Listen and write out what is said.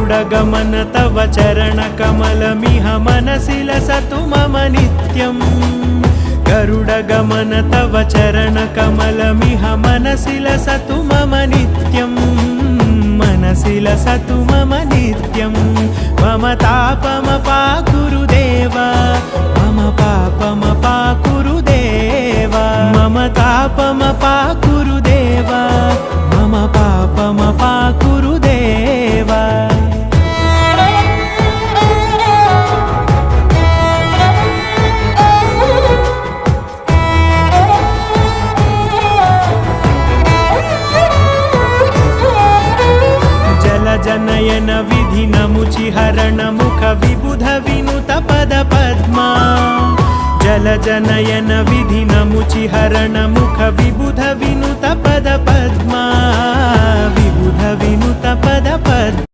गरुडगमन तव चरणकमलमिह मनसि लसतु मम नित्यम् गरुडगमन तव चरणकमलमिह मनसि लसतु मम नित्यम् मनसि लसतु मम नित्यम् मम तापमपाकुरु देव मम पापमपाकुरु देव मम तापमपाकुरु देव मम पापमपाकुरु देव जनयन विधिनमुचिहरण मुख विबुध विनुत पद पद्मा जल जनयन विधिनमुचिहरण मुख विबुध विनुत पद पद्मा विबुध विनुत पद पद्मा